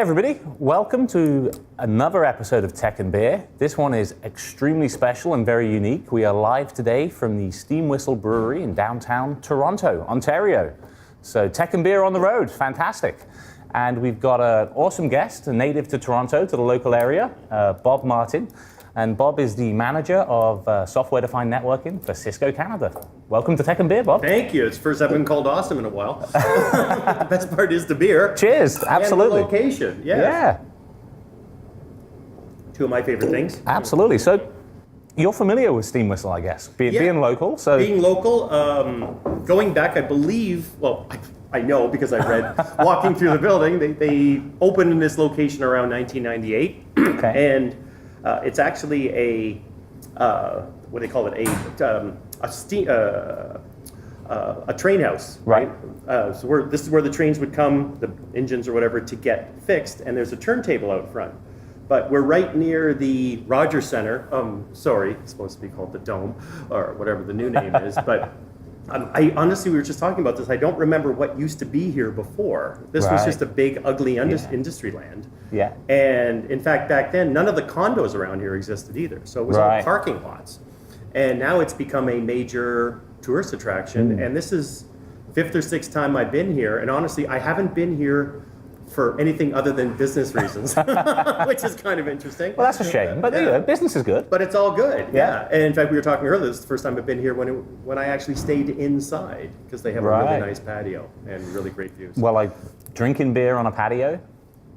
everybody, welcome to another episode of Tech and Beer. This one is extremely special and very unique. We are live today from the Steam Whistle Brewery in downtown Toronto, Ontario. So Tech and Beer on the road, fantastic. And we've got an awesome guest, a native to Toronto, to the local area, Bob Martin. And Bob is the manager of software-defined networking for Cisco Canada. Welcome to Tech and Beer, Bob. Thank you. It's the first I've been called awesome in a while. The best part is the beer. Cheers, absolutely. And the location, yes. Yeah. Two of my favorite things. Absolutely. So you're familiar with Steam Whistle, I guess, being local. So being local, going back, I believe, well, I know because I read walking through the building, they opened in this location around 1998. Okay. And it's actually a, what do they call it, a train house, right? So this is where the trains would come, the engines or whatever, to get fixed, and there's a turntable out front. But we're right near the Rogers Center. Sorry, it's supposed to be called the Dome, or whatever the new name is, but I honestly, we were just talking about this. I don't remember what used to be here before. This was just a big, ugly industry land. Yeah. And in fact, back then, none of the condos around here existed either. So it was all parking lots. And now it's become a major tourist attraction. And this is fifth or sixth time I've been here. And honestly, I haven't been here for anything other than business reasons, which is kind of interesting. Well, that's a shame, but you know, business is good. But it's all good, yeah. And in fact, we were talking earlier, this is the first time I've been here when I actually stayed inside, because they have a really nice patio and really great views. Well, like drinking beer on a patio,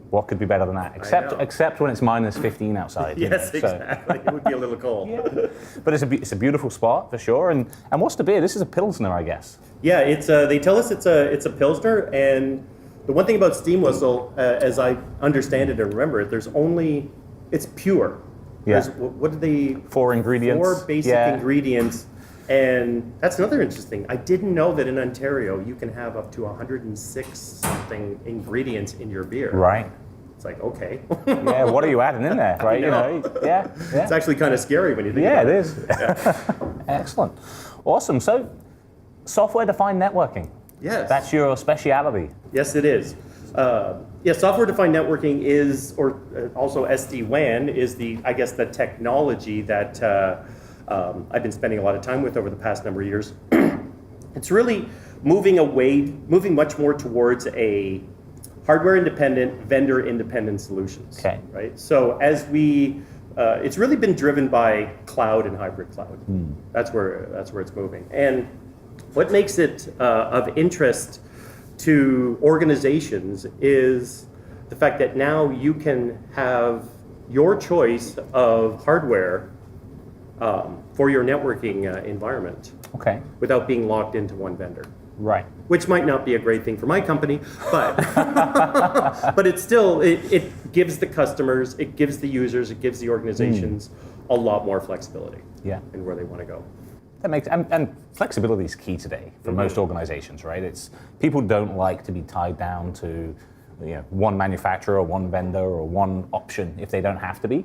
what could be better than that? Except when it's minus 15 outside. Yes, exactly. It would be a little cold. But it's a beautiful spot for sure. And what's the beer? This is a Pilsner, I guess. Yeah, it's they tell us it's a Pilsner, and the one thing about Steam Whistle, as I understand it and remember it, it's pure. Yeah. What did they? 4 ingredients. 4 basic ingredients. And that's another interesting. I didn't know that in Ontario you can have up to 106 something ingredients in your beer. Right. It's like, okay. Yeah, what are you adding in there, right? You know, yeah. It's actually kind of scary when you think about it. Yeah, it is. Yeah. Excellent. Awesome. So, software-defined networking. Yes. That's your speciality. Yes, it is. Software-defined networking is, or also SD-WAN is the technology that I've been spending a lot of time with over the past number of years. It's really moving much more towards a hardware-independent, vendor-independent solutions. Okay. Right. So as it's really been driven by cloud and hybrid cloud. That's where it's moving. And what makes it of interest to organizations is the fact that now you can have your choice of hardware for your networking environment without being locked into one vendor. Right. Which might not be a great thing for my company, but but it's still, it gives the customers, it gives the users, it gives the organizations a lot more flexibility in where they want to go. That makes and flexibility is key today for most organizations, right? It's people don't like to be tied down to one manufacturer or one vendor or one option if they don't have to be.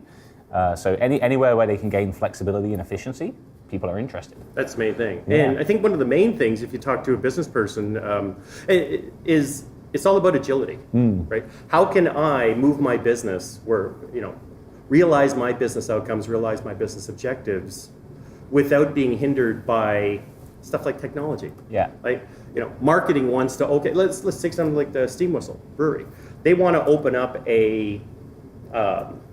So anywhere where they can gain flexibility and efficiency, people are interested. That's the main thing. Yeah. And I think one of the main things, if you talk to a business person, is it's all about agility, right? How can I move my business realize my business outcomes, realize my business objectives without being hindered by stuff like technology? Yeah. Like, marketing wants to, let's take something like the Steam Whistle Brewery. They want to open up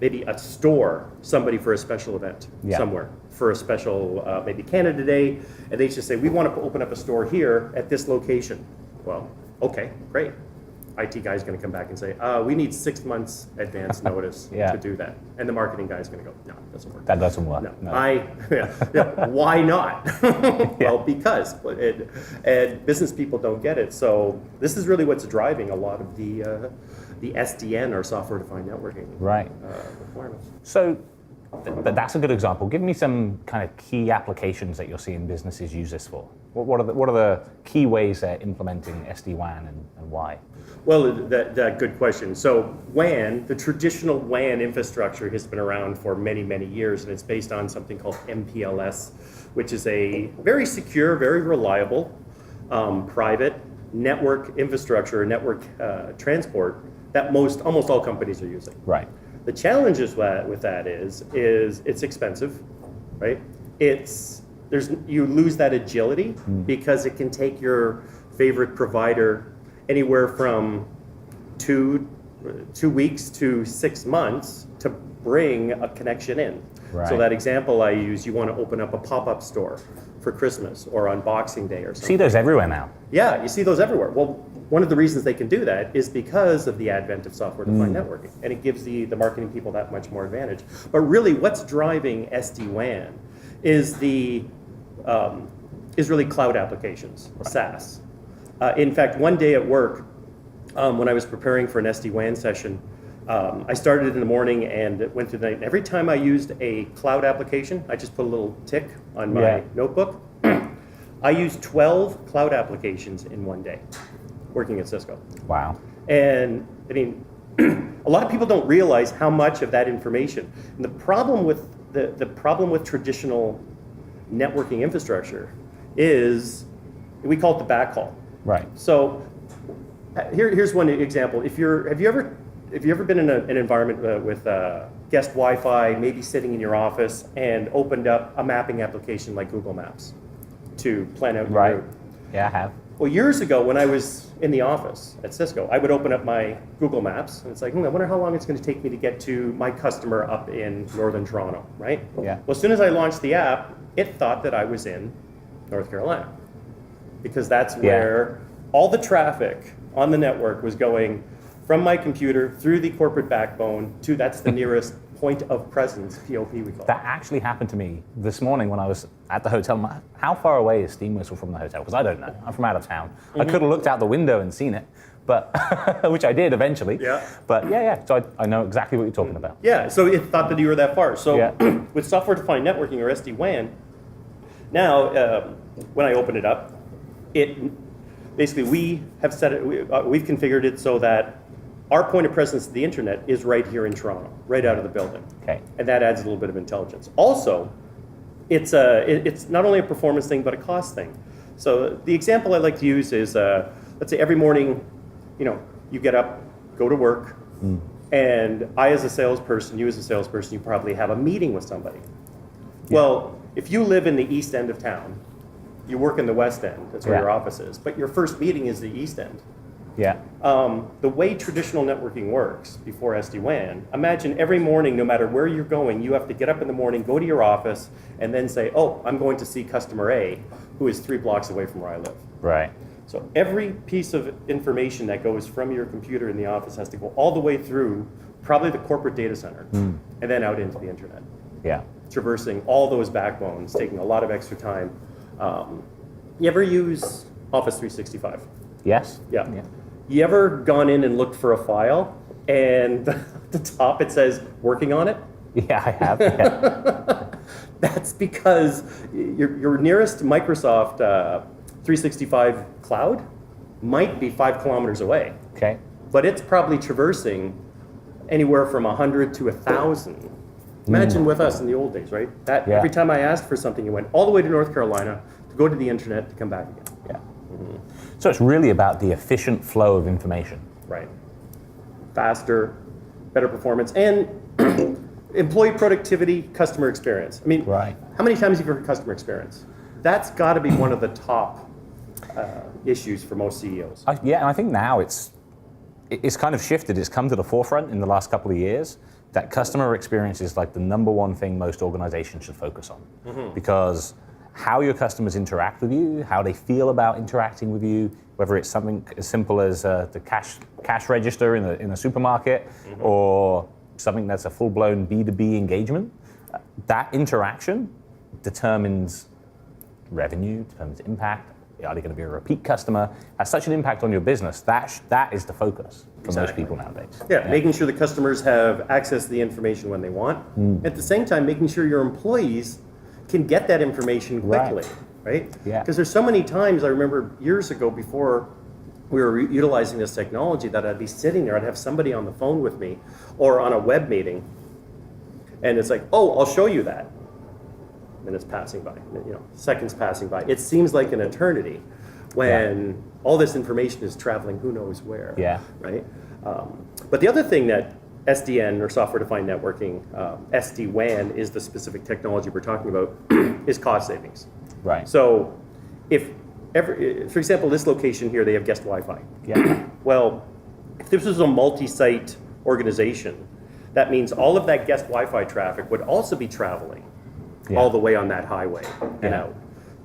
maybe a store, somebody for a special event somewhere, for a special, maybe Canada Day, and they just say, we want to open up a store here at this location. Well, okay, great. IT guy's going to come back and say, we need 6 months advance notice to do that. And the marketing guy's going to go, no, it doesn't work. That doesn't work. No. Why not? Well, because and business people don't get it. So this is really what's driving a lot of the SDN, or software-defined networking requirements. So but that's a good example. Give me some kind of key applications that you're seeing businesses use this for. What are the key ways they're implementing SD-WAN and why? Well, that good question. So WAN, the traditional WAN infrastructure has been around for many, many years, and it's based on something called MPLS, which is a very secure, very reliable, private network infrastructure, network transport that almost all companies are using. Right. The challenge with that is it's expensive, right? You lose that agility because it can take your favorite provider anywhere from 2 weeks to 6 months to bring a connection in. Right. So that example I use, you want to open up a pop-up store for Christmas or on Boxing Day or something. See those everywhere now. Yeah, you see those everywhere. Well, one of the reasons they can do that is because of the advent of software-defined networking, and it gives the marketing people that much more advantage. But really, what's driving SD-WAN is really cloud applications, SaaS. In fact, one day at work, when I was preparing for an SD-WAN session, I started in the morning and it went through the night. Every time I used a cloud application, I just put a little tick on my notebook. I used 12 cloud applications in one day, working at Cisco. Wow. And I mean, a lot of people don't realize how much of that information. And the problem with the problem with traditional networking infrastructure is we call it the backhaul. Right. So here's one example. Have you ever been in an environment with guest Wi-Fi, maybe sitting in your office, and opened up a mapping application like Google Maps to plan out your route? Yeah, I have. Well, years ago, when I was in the office at Cisco, I would open up my Google Maps, and it's like, I wonder how long it's going to take me to get to my customer up in northern Toronto, right? Yeah. Well, as soon as I launched the app, it thought that I was in North Carolina, because that's where all the traffic on the network was going from my computer through the corporate backbone to that's the nearest point of presence, POP we call it. That actually happened to me this morning when I was at the hotel. How far away is Steam Whistle from the hotel? Because I don't know. I'm from out of town. I could have looked out the window and seen it, but which I did eventually. Yeah. But so I know exactly what you're talking about. Yeah, so it thought that you were that far. So with software-defined networking or SD-WAN, now when I open it up, basically we have set it. We've configured it so that our point of presence to the internet is right here in Toronto, right out of the building. Okay. And that adds a little bit of intelligence. Also, it's not only a performance thing, but a cost thing. So the example I like to use is, let's say every morning, you get up, go to work, and I as a salesperson, you as a salesperson, you probably have a meeting with somebody. Yeah. Well, if you live in the east end of town, you work in the west end, that's where your office is, but your first meeting is the east end. Yeah. The way traditional networking works before SD-WAN, imagine every morning, no matter where you're going, you have to get up in the morning, go to your office, and then say, oh, I'm going to see customer A, who is 3 blocks away from where I live. Right. So every piece of information that goes from your computer in the office has to go all the way through probably the corporate data center and then out into the internet. Yeah. Traversing all those backbones, taking a lot of extra time. You ever use Office 365? Yes. Yeah. You ever gone in and looked for a file and at the top it says working on it? Yeah, I have. Yeah. That's because your nearest Microsoft 365 cloud might be 5 kilometers away. Okay. But it's probably traversing anywhere from 100 to 1,000. Imagine with us in the old days, right? Every time I asked for something, you went all the way to North Carolina to go to the internet to come back again. Yeah. So it's really about the efficient flow of information. Right. Faster, better performance, and employee productivity, customer experience. I mean, how many times have you heard customer experience? That's got to be one of the top issues for most CEOs. And I think now it's kind of shifted. It's come to the forefront in the last couple of years that customer experience is like the number one thing most organizations should focus on. Because how your customers interact with you, how they feel about interacting with you, whether it's something as simple as the cash register in a supermarket or something that's a full-blown B2B engagement, that interaction determines revenue, determines impact. Are they going to be a repeat customer? Has such an impact on your business. That is the focus for most people nowadays. Yeah, making sure the customers have access to the information when they want. At the same time, making sure your employees can get that information quickly, right? Yeah. Because there's so many times, I remember years ago before we were utilizing this technology, that I'd be sitting there, I'd have somebody on the phone with me or on a web meeting, and it's like, oh, I'll show you that. Minutes passing by, seconds passing by. It seems like an eternity when all this information is traveling who knows where, right? But the other thing that SDN, or software-defined networking, SD-WAN is the specific technology we're talking about, is cost savings. Right. So for example, this location here, they have guest Wi-Fi. Yeah. Well, if this was a multi-site organization, that means all of that guest Wi-Fi traffic would also be traveling all the way on that highway. You know,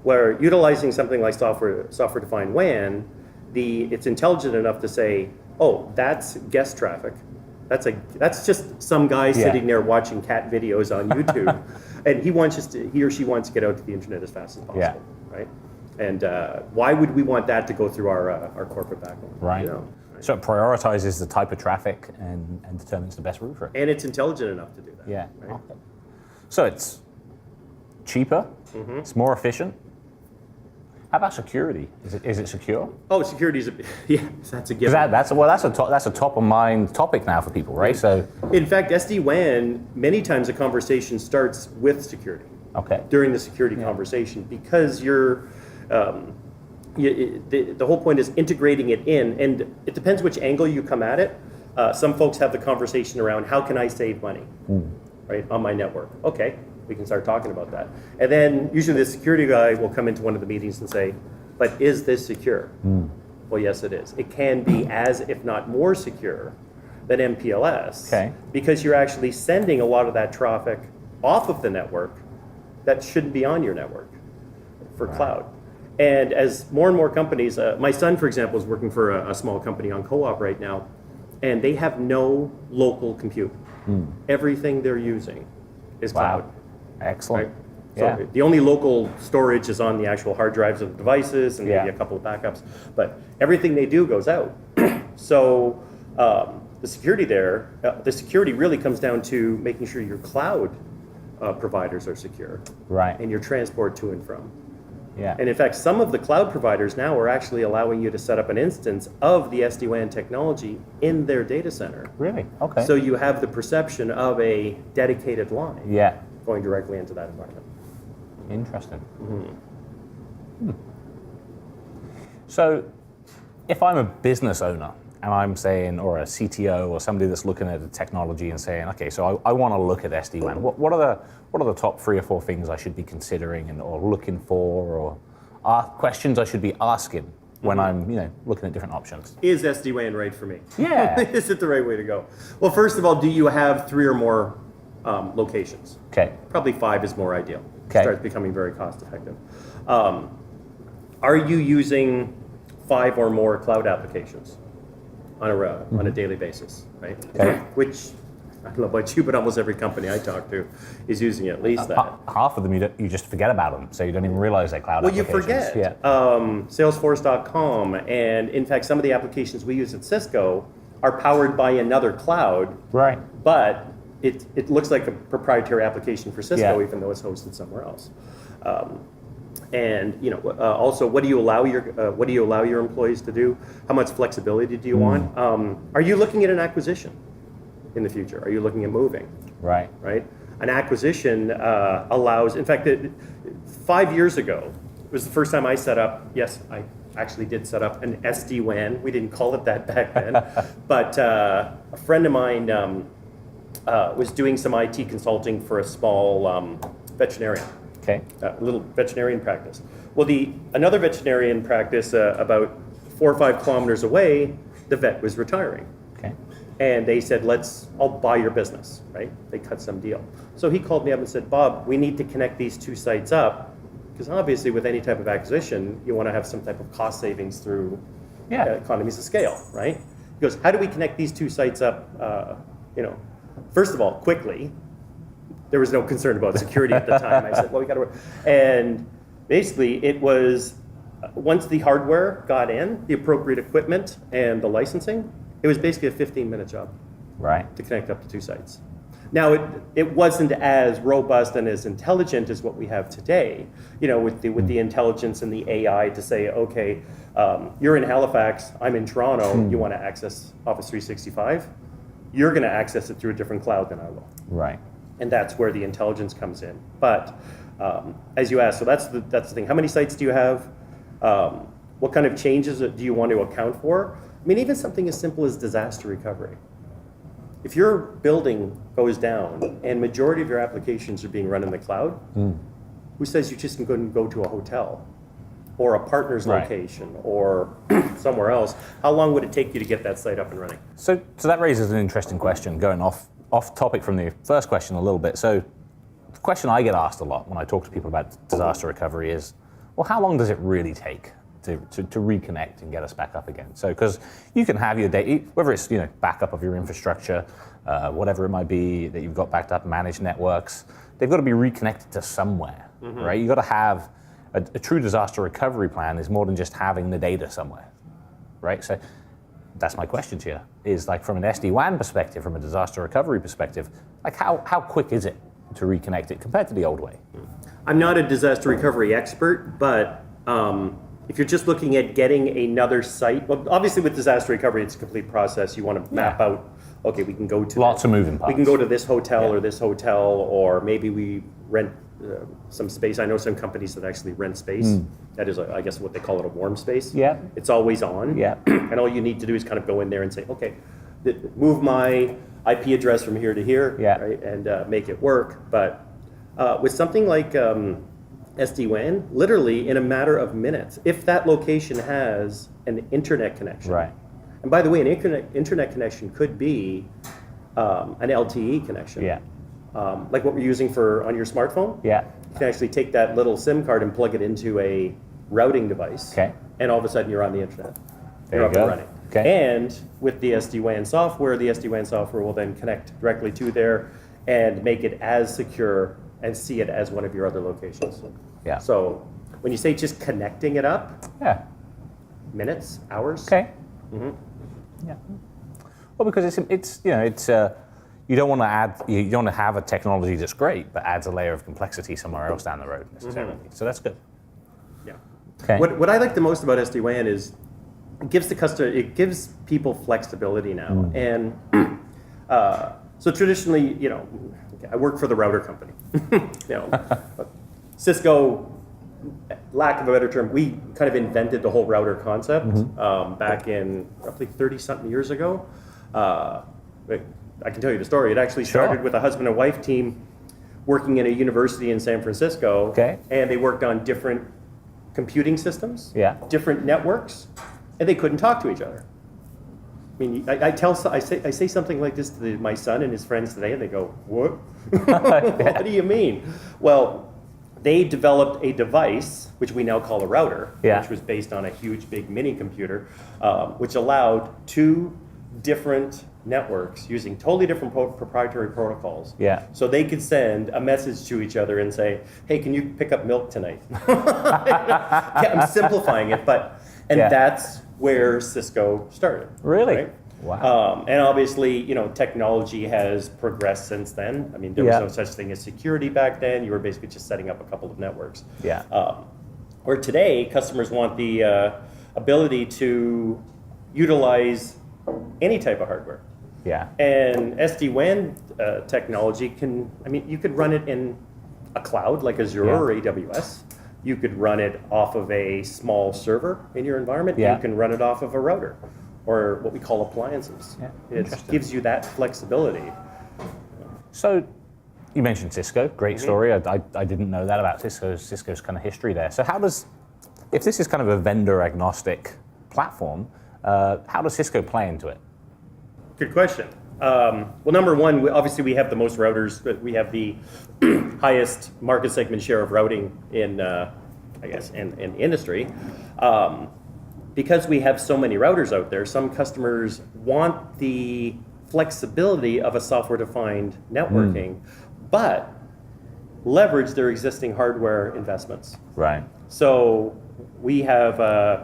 where utilizing something like software-defined WAN, it's intelligent enough to say, oh, that's guest traffic. That's just some guy sitting there watching cat videos on YouTube, and he or she wants to get out to the internet as fast as possible, right? And why would we want that to go through our corporate backbone? Right. You know? So it prioritizes the type of traffic and determines the best route for it. And it's intelligent enough to do that. Yeah. Right? Okay. So it's cheaper. It's more efficient. How about security? Is it secure? Oh, security is that's a given. That's a top of mind topic now for people, right? So in fact, SD-WAN, many times a conversation starts with security. Okay. During the security conversation, because the whole point is integrating it in, and it depends which angle you come at it. Some folks have the conversation around how can I save money, right, on my network. Okay, we can start talking about that. And then usually the security guy will come into one of the meetings and say, but is this secure? Well, yes, it is. It can be as, if not more secure than MPLS, because you're actually sending a lot of that traffic off of the network that shouldn't be on your network for cloud. And as more and more companies, my son, for example, is working for a small company on co-op right now, and they have no local compute. Everything they're using is cloud. Excellent. Right? So the only local storage is on the actual hard drives of the devices and maybe a couple of backups, but everything they do goes out. So the security really comes down to making sure your cloud providers are secure, right, and your transport to and from. Yeah. And in fact, some of the cloud providers now are actually allowing you to set up an instance of the SD-WAN technology in their data center. Really? Okay. So you have the perception of a dedicated line going directly into that environment. Interesting. So if I'm a business owner and I'm saying, or a CTO or somebody that's looking at the technology and saying, okay, so I want to look at SD-WAN. What are the top 3 or 4 things I should be considering or looking for, or questions I should be asking when I'm looking at different options? Is SD-WAN right for me? Yeah. Is it the right way to go? Well, first of all, do you have 3 or more locations? Okay. Probably 5 is more ideal. Okay. Starts becoming very cost effective. Are you using 5 or more cloud applications on a daily basis, right? Okay. Which, I don't know about you, but almost every company I talk to is using at least that. Half of them you just forget about them, so you don't even realize they're cloud applications. Well, you forget. Yeah. Salesforce.com, and in fact, some of the applications we use at Cisco are powered by another cloud. Right. But it looks like a proprietary application for Cisco, even though it's hosted somewhere else. And also, what do you allow your employees to do? How much flexibility do you want? Are you looking at an acquisition in the future? Are you looking at moving? Right. Right. An acquisition allows. In fact, 5 years ago, it was the first time I set up. Yes, I actually did set up an SD-WAN. We didn't call it that back then, but a friend of mine was doing some IT consulting for a small veterinarian. Okay. A little veterinarian practice. Well, another veterinarian practice about 4 or 5 kilometers away, the vet was retiring. Okay. And they said, I'll buy your business, right? They cut some deal. So he called me up and said, Bob, we need to connect these 2 sites up, because obviously with any type of acquisition, you want to have some type of cost savings through economies of scale, right? He goes, how do we connect these 2 sites up, first of all, quickly? There was no concern about security at the time. I said, well, we got to work. And basically, it was, once the hardware got in, the appropriate equipment and the licensing, it was basically a 15-minute job. Right. To connect up to 2 sites. Now, it wasn't as robust and as intelligent as what we have today, with the intelligence and the AI to say, okay, you're in Halifax, I'm in Toronto, you want to access Office 365, you're going to access it through a different cloud than I will. Right. And that's where the intelligence comes in. But as you asked, so that's the thing. How many sites do you have? What kind of changes do you want to account for? I mean, even something as simple as disaster recovery. If your building goes down and majority of your applications are being run in the cloud, who says you just can go to a hotel or a partner's location or somewhere else? How long would it take you to get that site up and running? So that raises an interesting question, going off topic from the first question a little bit. So the question I get asked a lot when I talk to people about disaster recovery is, well, how long does it really take to reconnect and get us back up again? So, because you can have your data, whether it's backup of your infrastructure, whatever it might be that you've got backed up, managed networks, they've got to be reconnected to somewhere, right? You've got to have a true disaster recovery plan is more than just having the data somewhere, right? So that's my question to you, is like from an SD-WAN perspective, from a disaster recovery perspective, like how quick is it to reconnect it compared to the old way? I'm not a disaster recovery expert, but if you're just looking at getting another site, well, obviously with disaster recovery, it's a complete process. You want to map out, okay, we can go to lots of moving parts. We can go to this hotel or this hotel, or maybe we rent some space. I know some companies that actually rent space. That is, I guess, what they call it, a warm space. Yeah. It's always on. Yeah. And all you need to do is kind of go in there and say, okay, move my IP address from here to here, right, and make it work. But with something like SD-WAN, literally in a matter of minutes, if that location has an internet connection. Right. And by the way, an internet connection could be an LTE connection. Yeah. Like what we're using on your smartphone. Yeah. You can actually take that little SIM card and plug it into a routing device. Okay. And all of a sudden you're on the internet. There You're you up go. and running. Okay. And with the SD-WAN software will then connect directly to there and make it as secure and see it as one of your other locations. Yeah. So when you say just connecting it up, minutes, hours. Okay. Yeah. Well, because it's you don't want to have a technology that's great but adds a layer of complexity somewhere else down the road necessarily. So that's good. Yeah. Okay. What I like the most about SD-WAN is it gives people flexibility now. And so traditionally, I work for the router company. Cisco, lack of a better term, we kind of invented the whole router concept back in roughly 30-something years ago. I can tell you the story. It actually started with a husband and wife team working in a university in San Francisco. Okay. And they worked on different computing systems, different networks, and they couldn't talk to each other. I mean, I say something like this to my son and his friends today, and they go, "What? What do you mean?" Well, they developed a device, which we now call a router, which was based on a huge, big mini computer, which allowed two different networks using totally different proprietary protocols. Yeah. So they could send a message to each other and say, "Hey, can you pick up milk tonight?" I'm simplifying it, and that's where Cisco started. Really? Right? Wow. And obviously, technology has progressed since then. I mean, there was no such thing as security back then. You were basically just setting up a couple of networks. Yeah. Where today, customers want the ability to utilize any type of hardware. Yeah. And SD-WAN technology you could run it in a cloud like Azure or AWS. You could run it off of a small server in your environment. Yeah. You can run it off of a router or what we call appliances. Yeah. It gives you that flexibility. So you mentioned Cisco, great story. I didn't know that about Cisco's kind of history there. So if this is kind of a vendor agnostic platform, how does Cisco play into it? Good question. Well, number one, obviously we have the most routers, but we have the highest market segment share of routing in the industry. Because we have so many routers out there, some customers want the flexibility of a software-defined networking, but leverage their existing hardware investments. Right. So we have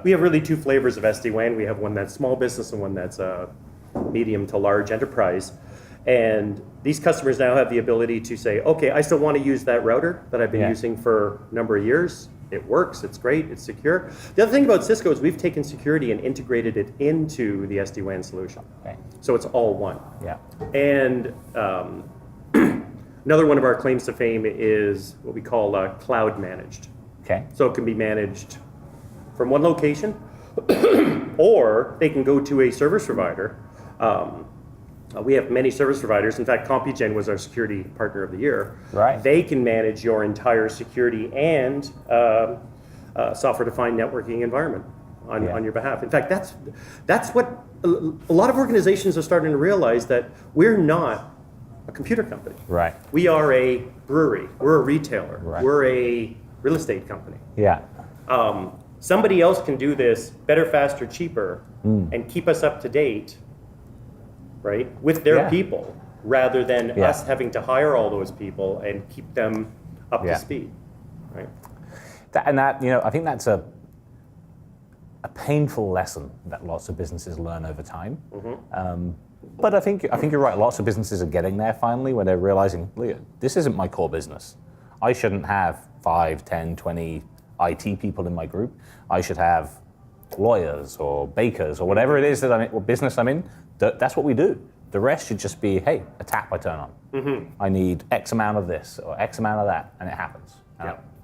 really two flavors of SD-WAN. We have one that's small business and one that's medium to large enterprise. And these customers now have the ability to say, okay, I still want to use that router that I've been using for a number of years. It works, it's great, it's secure. The other thing about Cisco is we've taken security and integrated it into the SD-WAN solution. Okay. So it's all one. Yeah. And another one of our claims to fame is what we call cloud managed. Okay. So it can be managed from one location Or they can go to a service provider. We have many service providers. In fact, CompuGen was our security partner of the year. Right. They can manage your entire security and software-defined networking environment on your behalf. In fact, that's what a lot of organizations are starting to realize, that we're not a computer company. Right. We are a brewery. We're a retailer. Right. We're a real estate company. Yeah. Somebody else can do this better, faster, cheaper, and keep us up to date, right, with their people, rather than us having to hire all those people and keep them up to speed, right? I think that's a painful lesson that lots of businesses learn over time. But I think you're right. Lots of businesses are getting there finally, where they're realizing, look, this isn't my core business. I shouldn't have 5, 10, 20 IT people in my group. I should have lawyers or bakers or whatever it is that what business I'm in. That's what we do. The rest should just be, hey, a tap I turn on. I need X amount of this or X amount of that, and it happens.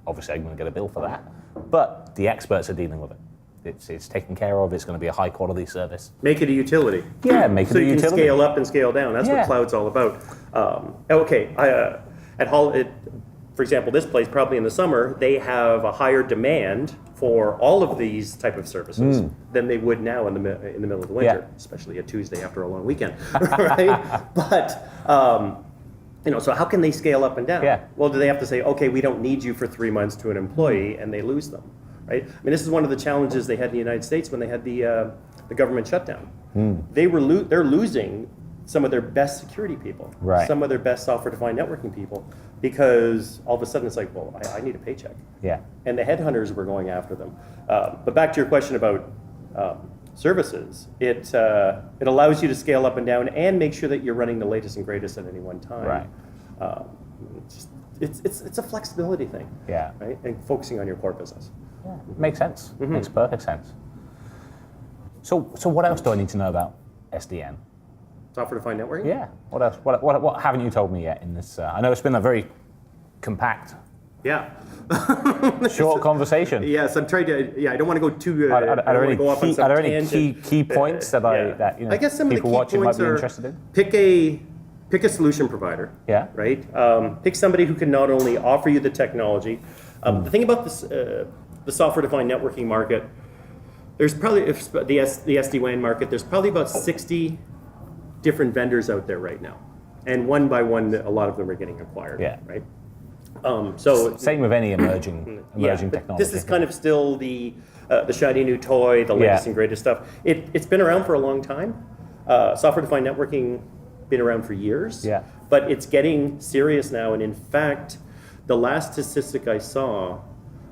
Obviously, I'm going to get a bill for that, but the experts are dealing with it. It's taken care of. It's going to be a high quality service. Make it a utility. Yeah, make it a utility. So you can scale up and scale down. That's what cloud's all about. At Hall, for example, this place, probably in the summer, they have a higher demand for all of these type of services than they would now in the middle of the winter, especially a Tuesday after a long weekend, right? But so how can they scale up and down? Well, do they have to say, okay, we don't need you for 3 months to an employee, and they lose them, right? I mean, this is one of the challenges they had in the United States when they had the government shutdown. They're losing some of their best security people, some of their best software-defined networking people, because all of a sudden it's like, well, I need a paycheck. And the headhunters were going after them. But back to your question about services, it allows you to scale up and down and make sure that you're running the latest and greatest at any one time. It's a flexibility thing, right? And focusing on your core business. Makes sense. Makes perfect sense. So what else do I need to know about SDN? Software-defined networking? Yeah. What else? What haven't you told me yet in this? I know it's been a very compact, short conversation. Yes, I'm trying to. I don't want to go too. Are there any key points that I guess some people of the key watching might points be are interested in? Pick a solution provider. Right. Pick somebody who can not only offer you the technology. The thing about this, the software-defined networking market, there's probably the SD-WAN market. There's probably about 60 different vendors out there right now, and one by one, a lot of them are getting acquired. Right. So same with any emerging technology. This is kind of still the shiny new toy, the latest and greatest stuff. It's been around for a long time. Software-defined networking been around for years. But it's getting serious now, and in fact, the last statistic I saw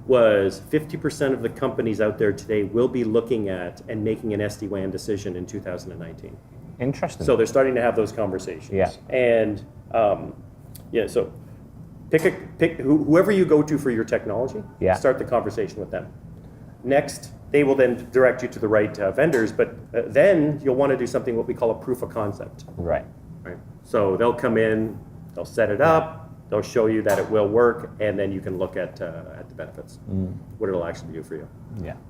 was 50% of the companies out there today will be looking at and making an SD-WAN decision in 2019. Interesting. So they're starting to have those conversations. And so pick whoever you go to for your technology. Start the conversation with them. Next, they will then direct you to the right vendors, but then you'll want to do something what we call a proof of concept. Right. So they'll come in, they'll set it up, they'll show you that it will work, and then you can look at the benefits, what it'll actually do for you.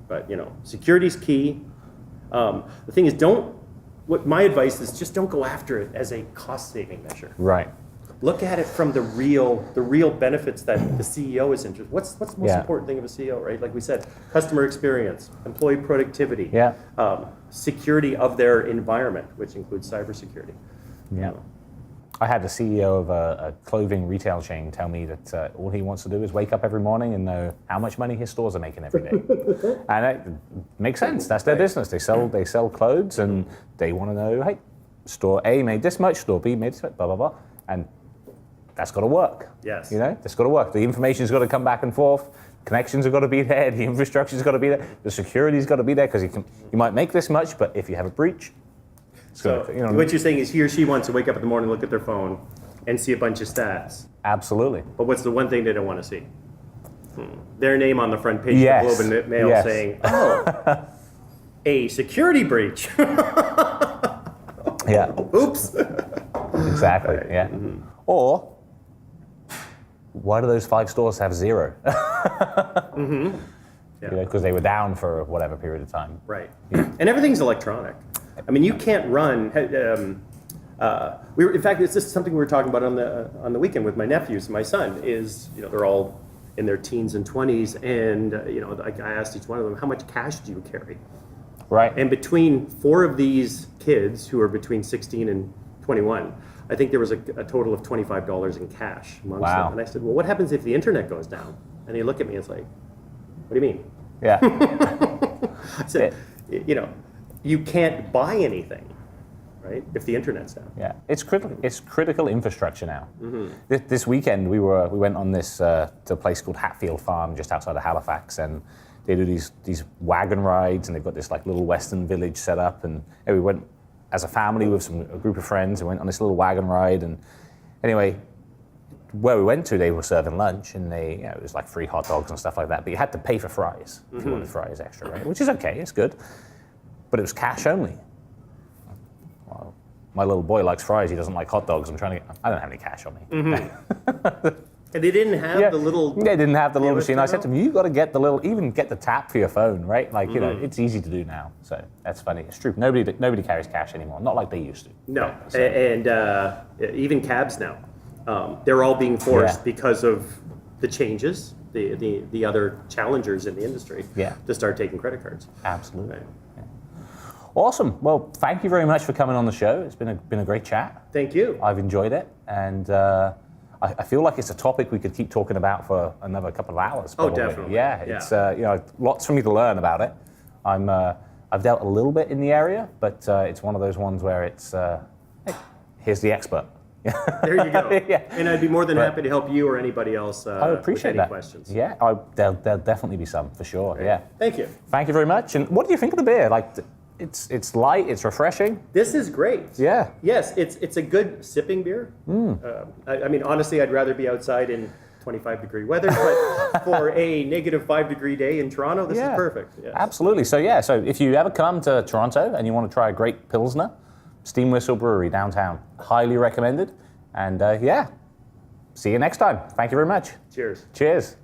But security's key. The thing is, what my advice is, just don't go after it as a cost-saving measure. Look at it from the real benefits that the CEO is interested. What's the most important thing of a CEO, right? Like we said, customer experience, employee productivity, security of their environment, which includes cybersecurity. I had the CEO of a clothing retail chain tell me that all he wants to do is wake up every morning and know how much money his stores are making every day. And it makes sense. That's their business. They sell clothes, and they want to know, hey, store A made this much, store B made this much, blah, blah, blah. And that's got to work. That's got to work. The information's got to come back and forth. Connections have got to be there. The infrastructure's got to be there. The security's got to be there, because you might make this much, but if you have a breach, what you're saying is he or she wants to wake up in the morning, look at their phone, and see a bunch of stats. Absolutely. But what's the one thing they don't want to see? Their name on the front page of the Globe and Mail saying, "Oh, a security breach." Oops. Exactly. Or, why do those 5 stores have 0? because they were down for whatever period of time. Right. And everything's electronic. I mean, you can't run. In fact, it's just something we were talking about on the weekend with my nephews. My son is, they're all in their teens and 20s, and I asked each one of them, how much cash do you carry? Right. And between 4 of these kids who are between 16 and 21, I think there was a total of $25 in cash amongst them. And I said, well, what happens if the internet goes down? And they look at me and it's like, what do you mean? Yeah. I said, you can't buy anything, right, if the internet's down. Yeah, it's critical infrastructure now. This weekend we went on this to a place called Hatfield Farm just outside of Halifax, and they do these wagon rides, and they've got this like little Western village set up, and we went as a family with a group of friends and went on this little wagon ride. And anyway, where we went to, they were serving lunch, and it was like free hot dogs and stuff like that, but you had to pay for fries if you wanted fries extra, right? Which is okay, it's good, but it was cash only. Well, my little boy likes fries, he doesn't like hot dogs. I don't have any cash on me. And they didn't have the little... They didn't have the little machine. I said to them, you got to get even get the tap for your phone, right? Like, it's easy to do now. So that's funny. It's true. Nobody carries cash anymore. Not like they used to. No. So. And even cabs now, they're all being forced because of the changes, the other challengers in the industry to start taking credit cards. Absolutely. Right. Yeah. Awesome. Well, thank you very much for coming on the show. It's been a great chat. Thank you. I've enjoyed it. And... I feel like it's a topic we could keep talking about for another couple of hours. Probably. Oh, definitely. Yeah, it's lots for me to learn about it. I've dealt a little bit in the area, but it's one of those ones where it's hey, here's the expert. There you go. And I'd be more than happy to help you or anybody else. I appreciate with any that. Questions. Yeah, there'll definitely be some for sure. Right. Yeah. Thank you. Thank you very much. And what do you think of the beer? Like, it's light, it's refreshing. This is great. Yeah. Yes, it's a good sipping beer. I mean, honestly, I'd rather be outside in 25-degree weather, but for a negative 5-degree day in Toronto, this is perfect. Yes. Absolutely. So if you ever come to Toronto and you want to try a great Pilsner, Steam Whistle Brewery downtown, highly recommended. And see you next time. Thank you very much. Cheers. Cheers.